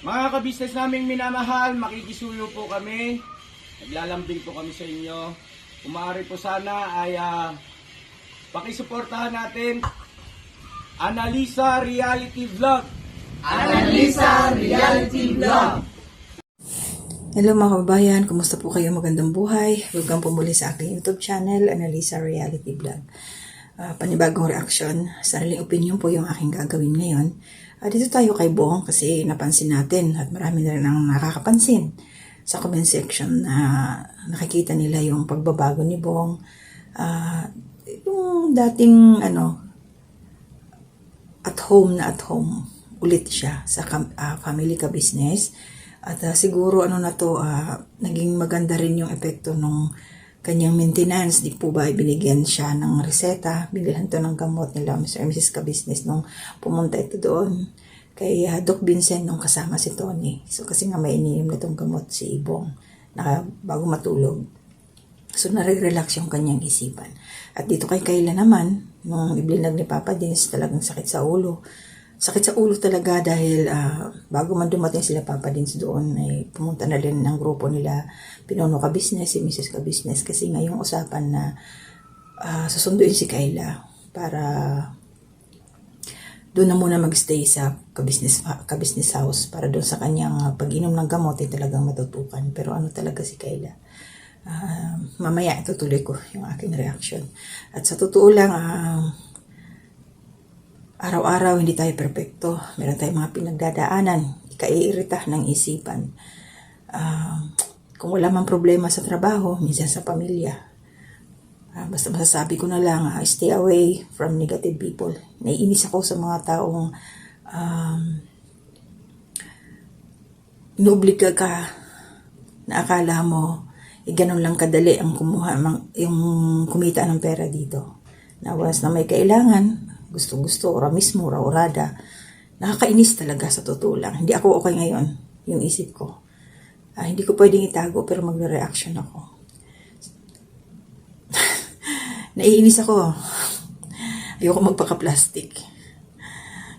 Mga kabisnes naming minamahal, makikisuyo po kami. Naglalambing po kami sa inyo. Kung maaari po sana ay pakisuportahan natin Analisa Reality Vlog. Analisa Reality Vlog. Hello mga kababayan, kumusta po kayo? Magandang buhay. Welcome po muli sa aking YouTube channel, Analisa Reality Vlog. Panibagong reaction, sariling opinion po yung aking gagawin ngayon. Dito tayo kay Bong kasi napansin natin at marami na rin ang nakakapansin sa comment section na nakikita nila yung pagbabago ni Bong. Yung dating at home ulit siya sa family ka business. At siguro naging maganda rin yung epekto nung kanyang maintenance. Di po ba binigyan siya ng reseta, binilhan to ng gamot nila Mr. and Mrs. Ka-Business nung pumunta ito doon kay Doc Vincent nung kasama si Tony. So kasi nga may ininom na itong gamot si Ibong na bago matulog. So nare-relax yung kanyang isipan. At dito kay Kayla naman, nung iblinag ni Papa Dins, talagang sakit sa ulo. Sakit sa ulo talaga dahil bago man dumating sila Papa Dins doon, ay pumunta na rin ng grupo nila Pinuno Ka-Business, si Mrs. Ka-Business. Kasi nga yung usapan na susunduin si Kayla para doon na muna magstay sa ka-business house para doon sa kanyang pag-inom ng gamot ay talagang matutukan. Pero talaga si Kayla. Mamaya itutuloy ko yung aking reaction. At sa totoo lang, araw-araw hindi tayo perpekto. Meron tayong mga pinagdadaanan, kaiirita ng isipan. Kung wala man problema sa trabaho, minsan sa pamilya. Basta masasabi ko na lang, stay away from negative people. Naiinis ako sa mga taong inobliga ka na akala mo ganun lang kadali ang yung kumita ng pera dito. Na once na may kailangan, gusto-gusto, ora mismo, ora-orada. Nakakainis talaga sa totoo lang. Hindi ako okay ngayon, yung isip ko. Hindi ko pwedeng itago pero magre-reaction ako. Naiinis ako. Ayoko magpaka-plastic.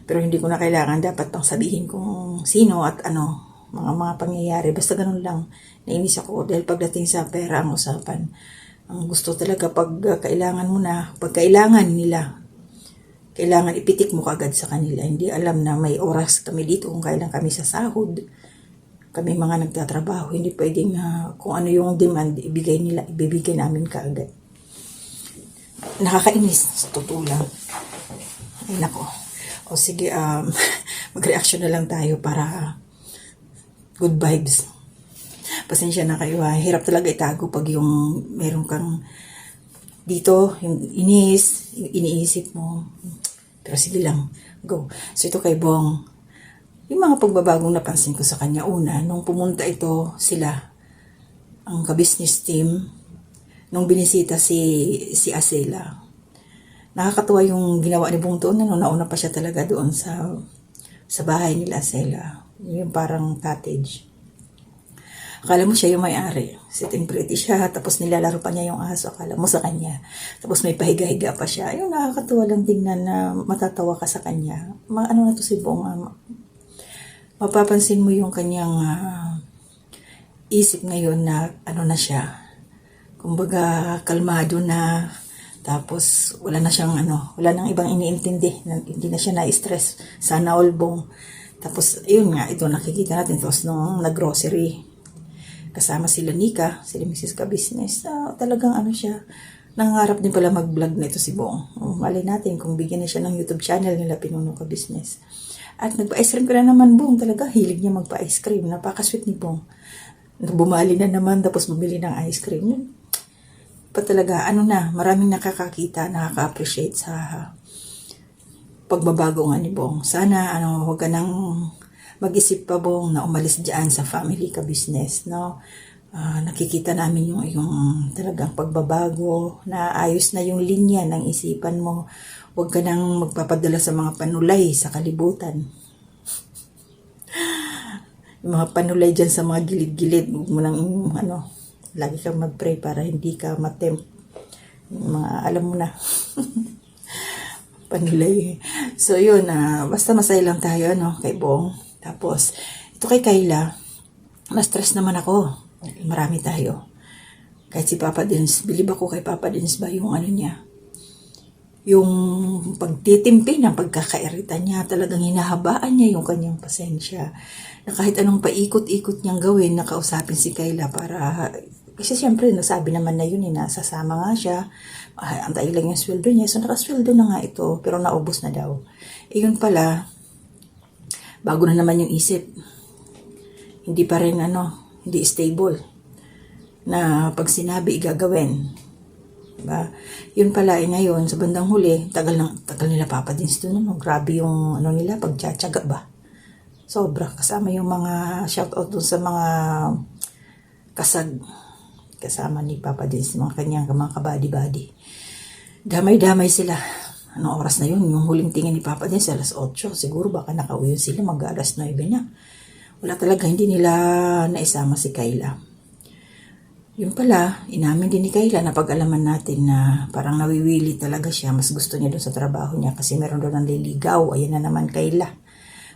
Pero hindi ko na kailangan. Dapat pang sabihin kung sino at mga pangyayari. Basta ganun lang. Nainis ako dahil pagdating sa pera ang usapan. Ang gusto talaga pag kailangan mo na, pag kailangan nila, kailangan ipitik mo kagad sa kanila. Hindi alam na may oras kami dito kung kailan kami sa sahod. Kami mga nagtatrabaho. Hindi pwedeng kung ano yung demand, ibibigay namin kaagad. Nakakainis, sa totoo lang. Ay nako. O sige, mag-reaction na lang tayo para good vibes. Pasensya na kayo ha. Hirap talaga itago pag yung meron kang dito, yung iniisip mo. Pero sige lang, go. So ito kay Bong, yung mga pagbabagong napansin ko sa kanya. Una, nung pumunta sila, ang ka-business team, nung binisita si Acela. Nakakatuwa yung ginawa ni Bong doon. Nauna pa siya talaga doon sa bahay nila Acela. Yung parang cottage. Akala mo siya yung may-ari. Sitting pretty siya, tapos nilalaro pa niya yung aso. Akala mo sa kanya. Tapos may pahiga-higa pa siya. Ayun, nakakatuwa lang tingnan na matatawa ka sa kanya. Na to si Bong? Mapapansin mo yung kanyang isip ngayon na na siya. Kumbaga, kalmado na. Tapos, wala na siyang wala nang ibang iniintindi. Hindi na siya na-stress. Sana all Bong. Tapos, ayun nga, ito nakikita natin. Tapos, nung nag-grocery, kasama sila Nika, sila Mrs. Ka-Business, talagang siya, nangarap din pala mag-vlog na ito si Bong. Malay natin kung bigyan na siya ng YouTube channel nila Pinuno Ka-Business. At nagpa-ice cream ka na naman, Bong. Talaga, hilig niya magpa-ice cream. Napaka-sweet ni Bong. Bumali na naman, tapos bumili ng ice cream. Talaga, maraming nakakakita, nakaka-appreciate sa pagbabago nga ni Bong. Sana, huwag ka nang mag-isip pa Bong na umalis dyan sa family ka-business, no? Nakikita namin yung talagang pagbabago, na ayos na yung linya ng isipan mo. Huwag ka nang magpapadala sa mga panulay sa kalibutan. Yung mga panulay dyan sa mga gilid-gilid, huwag mo nang, lagi kang mag-pray para hindi ka matempt. Mga, alam mo na. Panulay. So, yun, basta masaya lang tayo, kay Bong. Tapos, Ito kay Kayla, na-stress naman ako. Marami tayo. Kahit si Papa Dins, bilib ako kay Papa Dins ba yung ano niya, yung pagtitimpi ng pagkakairita niya, talagang hinahabaan niya yung kanyang pasensya. Na kahit anong paikot-ikot niyang gawin, nakausapin si Kayla para, kasi siyempre nasabi naman na yun, nasasama nga siya, antayin lang yung sweldo niya, so nakasweldo na nga ito, pero naubos na daw. Yun pala, bago na naman yung isip, hindi pa rin hindi stable, na pag sinabi igagawin. Diba? Yun pala ngayon, sa bandang huli, tagal nila Papa Dins doon. Grabe yung nila, pagtsatsaga ba? Sobra. Kasama yung mga shoutout doon sa mga kasag. Kasama ni Papa Dins, mga kanyang mga kabady-bady. Damay-damay sila. Anong oras na yun? Yung huling tingin ni Papa Dins, alas 8. Siguro baka nakauwi sila, mag-alas 9 na. Wala talaga, hindi nila naisama si Kayla. Yung pala, inamin din ni Kayla na pag-alaman natin na parang nawiwili talaga siya. Mas gusto niya doon sa trabaho niya kasi meron doon ng liligaw. Ayan na naman Kayla.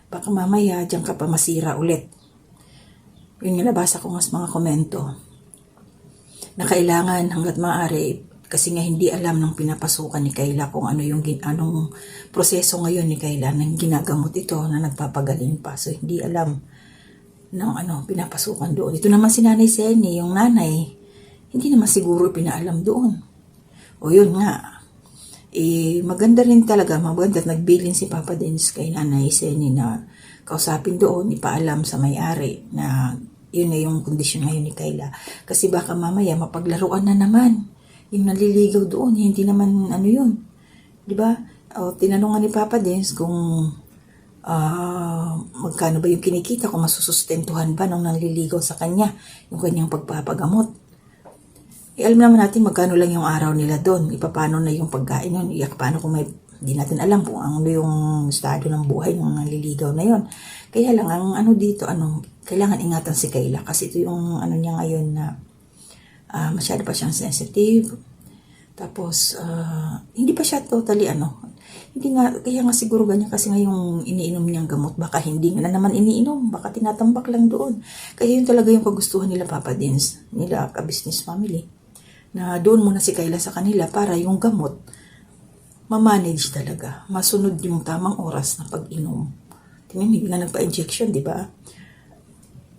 Baka mamaya diyan ka pa masira ulit. Yun nga, nabasa ko nga mga komento na kailangan hanggat maaari, kasi nga hindi alam ng pinapasukan ni Kayla kung ano yung anong proseso ngayon ni Kayla nang ginagamot ito na nagpapagaling pa. So hindi alam ng pinapasukan doon. Ito naman si Nanay Seni, yung nanay, hindi naman siguro pinaalam doon. O yun nga, maganda rin talaga, maganda nagbilin si Papa Dins kay Nanay Seni na kausapin doon, ipaalam sa may-ari na yun na yung kondisyon ngayon ni Kayla. Kasi baka mamaya mapaglaruan na naman yung naliligaw doon, hindi naman yun. Diba? O, tinanungan ni Papa Dins kung magkano ba yung kinikita, kung masusustentuhan ba nung nanliligaw sa kanya yung kanyang pagpapagamot. Alam naman natin magkano lang yung araw nila doon, ipapano na yung pagkain yun, paano kung di natin alam kung ano yung estado ng buhay ng nanliligaw na yun. Kaya lang ang dito, kailangan ingatan si Kayla kasi ito yung niya ngayon na masyado pa siyang sensitive. Tapos hindi pa siya totally hindi nga, kaya nga siguro ganyan kasi nga yung iniinom niyang gamot, baka hindi nga na naman iniinom, baka tinatambak lang doon. Kaya yun talaga yung kagustuhan nila Papa Dins, nila ka-business family, na doon muna si Kayla sa kanila para yung gamot, ma-manage talaga, masunod yung tamang oras na pag-inom. Tingnan, hindi na nagpa-injection, di ba?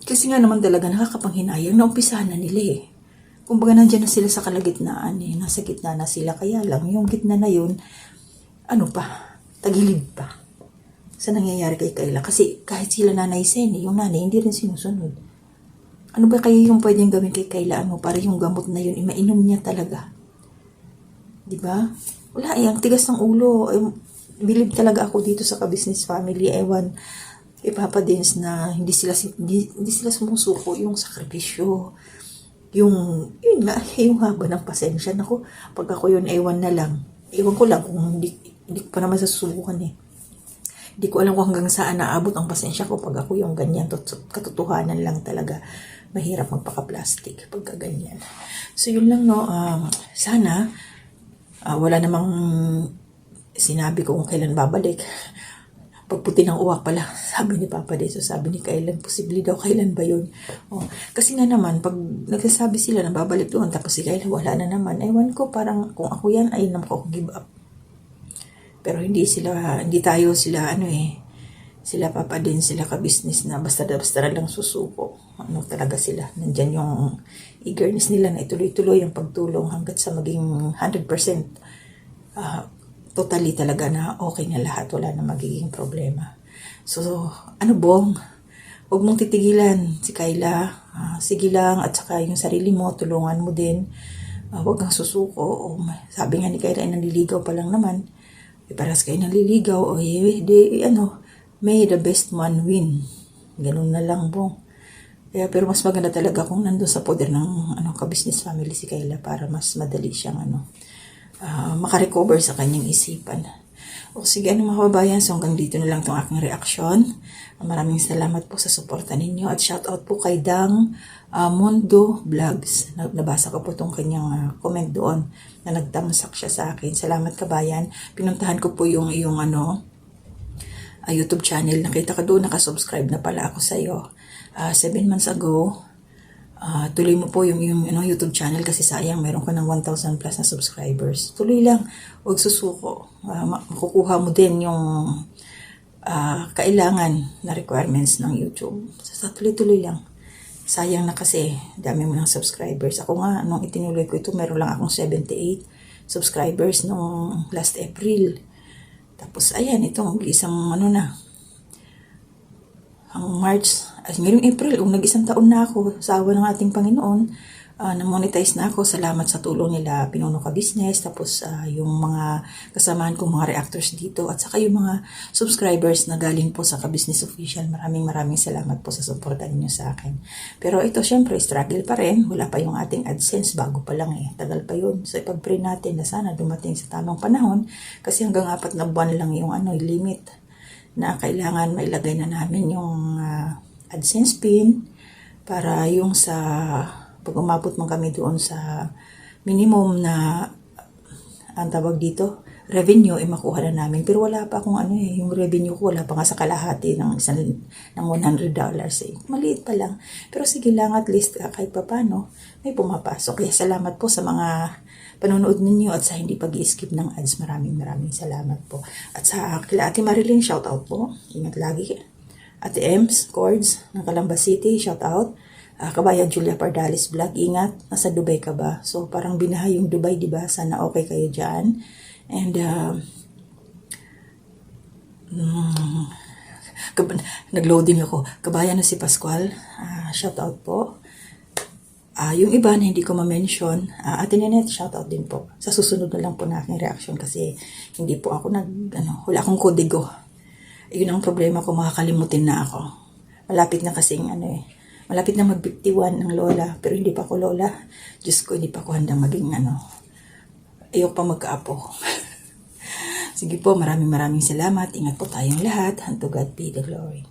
Kasi nga naman talaga nakakapanghinayang na umpisahan na nila Kumbaga nandyan na sila sa kalagitnaan nasa gitna na sila, kaya lang yung gitna na yun, tagilid pa sa nangyayari kay Kayla. Kasi kahit sila Nanay Seni, yung nanay, hindi rin sinusunod. Ano ba kaya yung pwedeng gawin kay Kayla? Para yung gamot na yun, mainom niya talaga. Diba? Wala, ang tigas ng ulo. Bilib talaga ako dito sa ka-business family. Ewan, Papa Dins na hindi sila sumusuko yung sakripisyo. Yun nga, yung haba ng pasensya. Naku, pag ako yun, ewan na lang. Ewan ko lang kung hindi ko pa naman sasubukan Hindi ko alam kung hanggang saan naabot ang pasensya ko pag ako yung ganyan. Katotohanan lang talaga. Mahirap magpaka-plastic pagka ganyan. So yun lang sana wala namang sinabi ko kung kailan babalik. Pagputi ng uwak pala, sabi ni Papa dito, sabi ni kailan, posible daw, kailan ba yun? Kasi nga naman, pag nagsasabi sila na babalik doon, tapos si Kayla wala na naman, ewan ko, parang kung ako yan, ay naman ako give up. Pero hindi tayo sila, sila Papa din, sila ka-business na basta na lang susuko. Talaga sila, nandyan yung eagerness nila na ituloy-tuloy yung pagtulong hanggat sa maging 100%. Totally talaga na okay na lahat, wala na magiging problema. So, Bong? Huwag mong titigilan si Kayla. Sige lang, at saka yung sarili mo, tulungan mo din. Huwag kang susuko. Sabi nga ni Kayla, nanliligaw pa lang naman. Paras kayo nanliligaw. May the best man win. Ganun na lang, Bong. Pero mas maganda talaga kung nandun sa poder ng ka-business family si Kayla para mas madali siyang makarecover sa kanyang isipan. Sige, mga kababayan, so hanggang dito na lang itong aking reaksyon. Maraming salamat po sa suporta ninyo at shoutout po kay Dang Mondo Vlogs. Nabasa ko po itong kanyang comment doon na nagtamsak siya sa akin. Salamat kabayan. Pinuntahan ko po yung iyong YouTube channel. Nakita ka doon, nakasubscribe na pala ako sa iyo. 7 months ago. Tuloy mo po yung YouTube channel kasi sayang meron ka ng 1,000 plus na subscribers. Tuloy lang, huwag susuko. Makukuha mo din yung kailangan na requirements ng YouTube. So, tuloy-tuloy lang. Sayang na kasi, dami mo ng subscribers. Ako nga, nung itinuloy ko ito, meron lang akong 78 subscribers nung last April. Tapos, ayan, itong isang ang March, ngayong April, nag-isang taon na ako sa awa ng ating Panginoon, na-monetize na ako. Salamat sa tulong nila, Pinuno Ka Business, tapos yung mga kasamahan kong mga reactors dito, at saka yung mga subscribers na galing po sa Ka-Business Official. Maraming salamat po sa suporta ninyo sa akin. Pero ito, syempre, struggle pa rin. Wala pa yung ating AdSense, bago pa lang tagal pa yun. So, ipag-pray natin na sana dumating sa tamang panahon, kasi hanggang 4 na buwan lang yung limit na kailangan mailagay na namin yung AdSense pin para yung sa pag umabot man kami doon sa minimum na ang tawag dito, revenue, makuha na namin. Pero wala pa akong yung revenue ko, wala pa nga sa kalahati ng $100. Maliit pa lang. Pero sige lang, at least kahit pa paano, may pumapasok. Kaya salamat po sa mga panonood ninyo at sa hindi pag-i-skip ng ads. Maraming salamat po. At sa kila Ate Marilyn, shout out po. Ingat lagi. Ate Ems, Cords, ng Calamba City, shout out. Kabayan Julia Pardalis Vlog, ingat. Nasa Dubai ka ba? So parang binaha yung Dubai, diba? Sana okay kayo dyan. And nag-loading ako. Kabayan na si Pascual, shout out po. Yung iba na hindi ko ma-mention, Ate Nenet, shout out din po. Sa susunod na lang po na aking reaction kasi hindi po ako wala akong kodigo. Yun ang problema ko, makakalimutin na ako. Malapit na kasing malapit na mag-51 ng lola, pero hindi pa ako lola. Diyos ko, hindi pa ako handang maging ayok pa magkaapo. Sige po, maraming salamat. Ingat po tayong lahat. And to God be the glory.